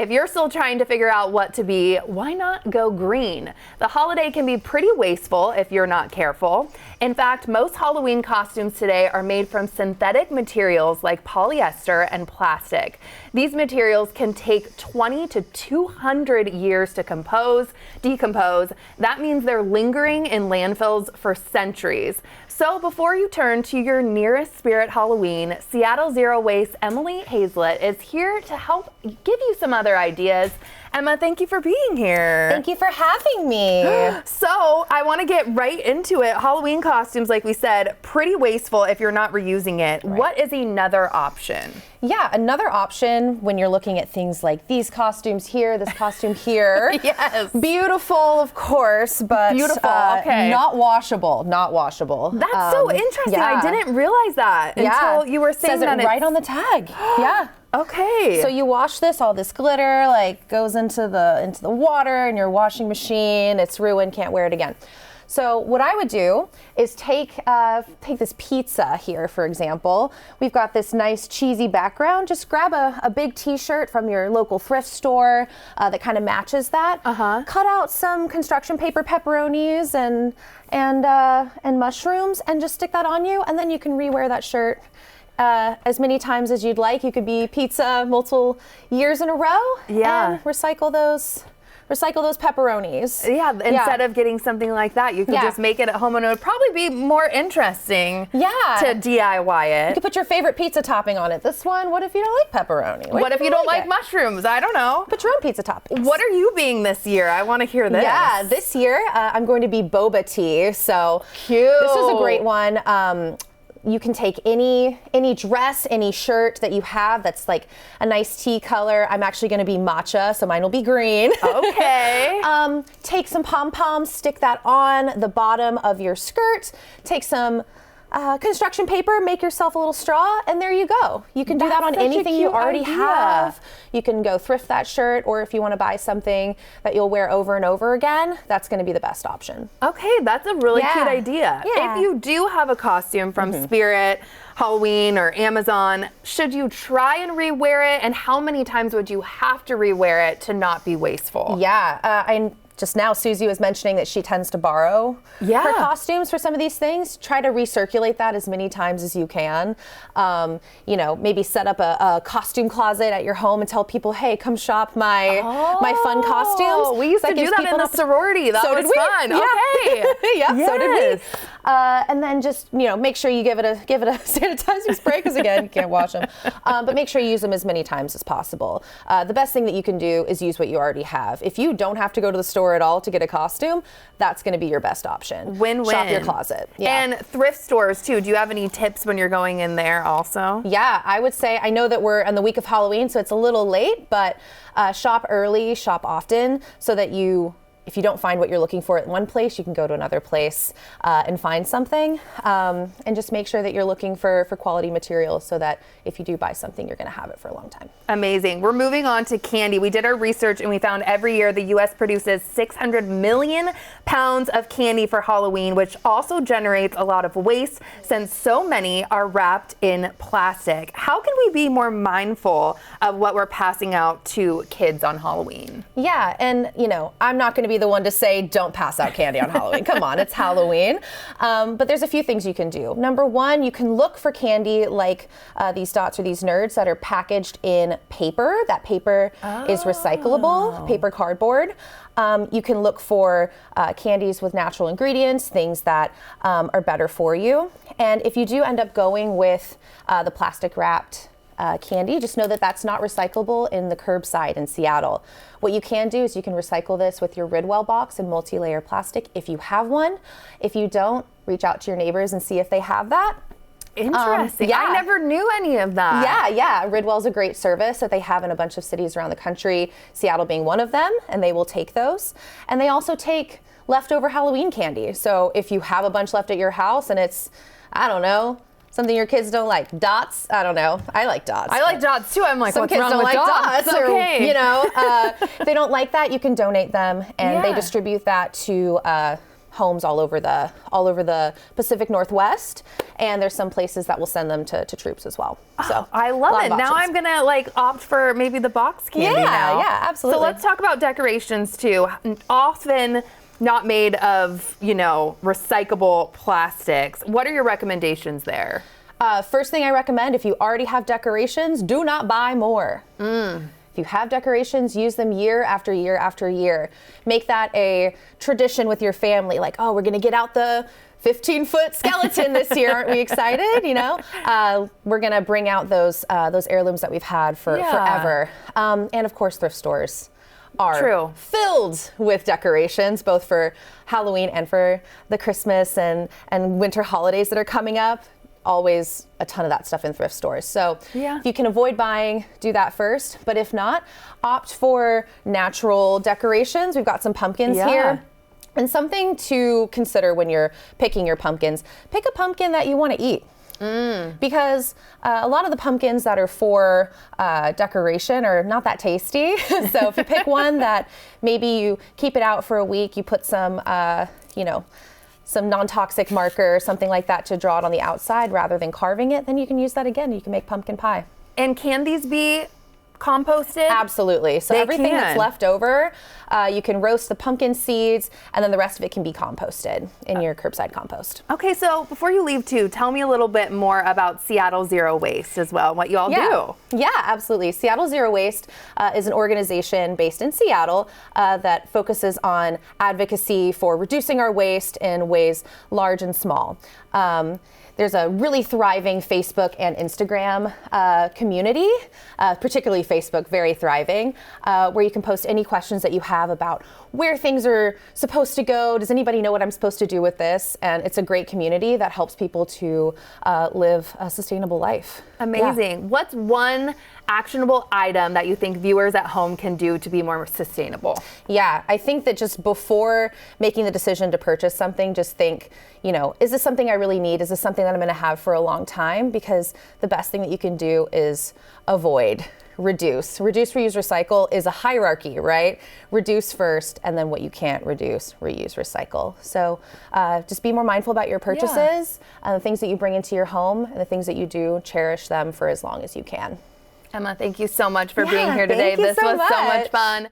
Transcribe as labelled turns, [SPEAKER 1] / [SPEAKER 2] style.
[SPEAKER 1] if you're still trying to figure out what to be, why not go green? The holiday can be pretty wasteful if you're not careful. In fact, most Halloween costumes today are made from synthetic materials like polyester and plastic. These materials can take 20 to 200 years to decompose. That means they're lingering in landfills for centuries. So before you turn to your nearest Spirit Halloween, Seattle Zero Waste Emily Heaslet is here to help give you some other ideas. Emma, thank you for being here.
[SPEAKER 2] Thank you for having me.
[SPEAKER 1] So I want to get right into it. Halloween costumes, like we said, pretty wasteful if you're not reusing it.
[SPEAKER 2] Right.
[SPEAKER 1] What is another option?
[SPEAKER 2] Yeah, another option when you're looking at things like these costumes here, this costume here.
[SPEAKER 1] Yes.
[SPEAKER 2] Beautiful, of course, but
[SPEAKER 1] beautiful. Okay.
[SPEAKER 2] Not washable. Not washable.
[SPEAKER 1] That's so interesting.
[SPEAKER 2] Yeah.
[SPEAKER 1] I didn't realize that until you were saying
[SPEAKER 2] Says
[SPEAKER 1] that
[SPEAKER 2] it right on the tag. Yeah.
[SPEAKER 1] Okay.
[SPEAKER 2] So you wash this, all this glitter like goes into the water in your washing machine. It's ruined, can't wear it again. So what I would do is take this pizza here, for example. We've got this nice cheesy background. Just grab a big t-shirt from your local thrift store that kind of matches that. Cut out some construction paper pepperonis and mushrooms and just stick that on you, and then you can rewear that shirt as many times as you'd like. You could be pizza multiple years in a row.
[SPEAKER 1] Yeah.
[SPEAKER 2] And recycle those pepperonis.
[SPEAKER 1] Yeah, instead of getting something like that, you could just make it at home, and it would probably be more interesting to DIY it.
[SPEAKER 2] You could put your favorite pizza topping on it. This one, what if you don't like pepperoni?
[SPEAKER 1] What if you don't like mushrooms? I don't know.
[SPEAKER 2] Put your own pizza toppings.
[SPEAKER 1] What are you being this year? I want to hear this.
[SPEAKER 2] Yeah, this year I'm going to be boba tea. So
[SPEAKER 1] cute.
[SPEAKER 2] This is a great one. You can take any dress, any shirt that you have that's like a nice tea color. I'm actually going to be matcha, so mine will be green.
[SPEAKER 1] Okay.
[SPEAKER 2] Take some pom-poms, stick that on the bottom of your skirt. Take some construction paper, make yourself a little straw, and there you go. You can do that on anything you already have. You can go thrift that shirt, or if you want to buy something that you'll wear over and over again, that's going to be the best option.
[SPEAKER 1] Okay, that's a really cute idea.
[SPEAKER 2] Yeah.
[SPEAKER 1] If you do have a costume from Spirit, Halloween, or Amazon, should you try and rewear it? And how many times would you have to rewear it to not be wasteful?
[SPEAKER 2] Yeah, just now, Susie was mentioning that she tends to borrow her costumes for some of these things. Try to recirculate that as many times as you can. Maybe set up a costume closet at your home and tell people, hey, come shop my fun costumes.
[SPEAKER 1] We used to do that in the sorority. That was fun.
[SPEAKER 2] Yeah.
[SPEAKER 1] Okay.
[SPEAKER 2] Yep, so did we. And then just, make sure you give it a sanitizing spray, because again, you can't wash them. But make sure you use them as many times as possible. The best thing that you can do is use what you already have. If you don't have to go to the store at all to get a costume, that's going to be your best option.
[SPEAKER 1] Win-win.
[SPEAKER 2] Shop your closet. Yeah.
[SPEAKER 1] And thrift stores too. Do you have any tips when you're going in there also?
[SPEAKER 2] Yeah, I would say, I know that we're on the week of Halloween, so it's a little late, but shop early, shop often, so that if you don't find what you're looking for at one place, you can go to another place and find something. And just make sure that you're looking for quality materials, so that if you do buy something, you're going to have it for a long time.
[SPEAKER 1] Amazing. We're moving on to candy. We did our research and we found every year the U.S. produces 600 million pounds of candy for Halloween, which also generates a lot of waste since so many are wrapped in plastic. How can we be more mindful of what we're passing out to kids on Halloween?
[SPEAKER 2] Yeah, and I'm not going to be the one to say don't pass out candy on Halloween. Come on, it's Halloween. But there's a few things you can do. Number one, you can look for candy like these dots or these nerds that are packaged in paper. That paper is recyclable, paper cardboard. You can look for candies with natural ingredients, things that are better for you. And if you do end up going with the plastic wrapped candy, just know that that's not recyclable in the curbside in Seattle. What you can do is you can recycle this with your Ridwell box in multi-layer plastic if you have one. If you don't, reach out to your neighbors and see if they have that.
[SPEAKER 1] Interesting. I never knew any of that.
[SPEAKER 2] Yeah. Ridwell's a great service that they have in a bunch of cities around the country, Seattle being one of them, and they will take those. And they also take leftover Halloween candy. So if you have a bunch left at your house and it's, I don't know, something your kids don't like, dots, I don't know. I like dots.
[SPEAKER 1] I like dots too. I'm like,
[SPEAKER 2] some
[SPEAKER 1] what's
[SPEAKER 2] kids
[SPEAKER 1] wrong
[SPEAKER 2] don't
[SPEAKER 1] with
[SPEAKER 2] like
[SPEAKER 1] dots?
[SPEAKER 2] dots.
[SPEAKER 1] Okay.
[SPEAKER 2] Or, if they don't like that, you can donate them, and they distribute that to homes all over the Pacific Northwest, and there's some places that will send them to troops as well. So
[SPEAKER 1] I love it. Now I'm gonna like opt for maybe the box candy now.
[SPEAKER 2] Yeah, absolutely.
[SPEAKER 1] So let's talk about decorations too. Often not made of, recyclable plastics. What are your recommendations there?
[SPEAKER 2] First thing I recommend, if you already have decorations, do not buy more. If you have decorations, use them year after year after year. Make that a tradition with your family. Like, oh, we're going to get out the 15-foot skeleton this year. Aren't we excited? We're going to bring out those heirlooms that we've had forever. And of course, thrift stores are filled with decorations, both for Halloween and for the Christmas and winter holidays that are coming up. Always a ton of that stuff in thrift stores. So if you can avoid buying, do that first. But if not, opt for natural decorations. We've got some pumpkins here. And something to consider when you're picking your pumpkins, pick a pumpkin that you want to eat. Because a lot of the pumpkins that are for decoration are not that tasty. So if you pick one that maybe you keep it out for a week, you put some, some non-toxic marker or something like that to draw it on the outside rather than carving it, then you can use that again. You can make pumpkin pie.
[SPEAKER 1] And can these be composted?
[SPEAKER 2] Absolutely. So everything that's left over, you can roast the pumpkin seeds, and then the rest of it can be composted in your curbside compost. Okay,
[SPEAKER 1] so before you leave too, tell me a little bit more about Seattle Zero Waste as well, what you all do.
[SPEAKER 2] Yeah, absolutely. Seattle Zero Waste is an organization based in Seattle that focuses on advocacy for reducing our waste in ways large and small. There's a really thriving Facebook and Instagram community, particularly Facebook, very thriving, where you can post any questions that you have about where things are supposed to go. Does anybody know what I'm supposed to do with this? And it's a great community that helps people to live a sustainable life.
[SPEAKER 1] Amazing. What's one actionable item that you think viewers at home can do to be more sustainable?
[SPEAKER 2] Yeah, I think that just before making the decision to purchase something, just think, is this something I really need? Is this something that I'm going to have for a long time? Because the best thing that you can do is avoid. Reduce, reuse, recycle is a hierarchy, right? Reduce first, and then what you can't reduce, reuse, recycle. So just be more mindful about your purchases, and the things that you bring into your home, and the things that you do, cherish them for as long as you can.
[SPEAKER 1] Emma, thank you so much for being here today. This was so much fun.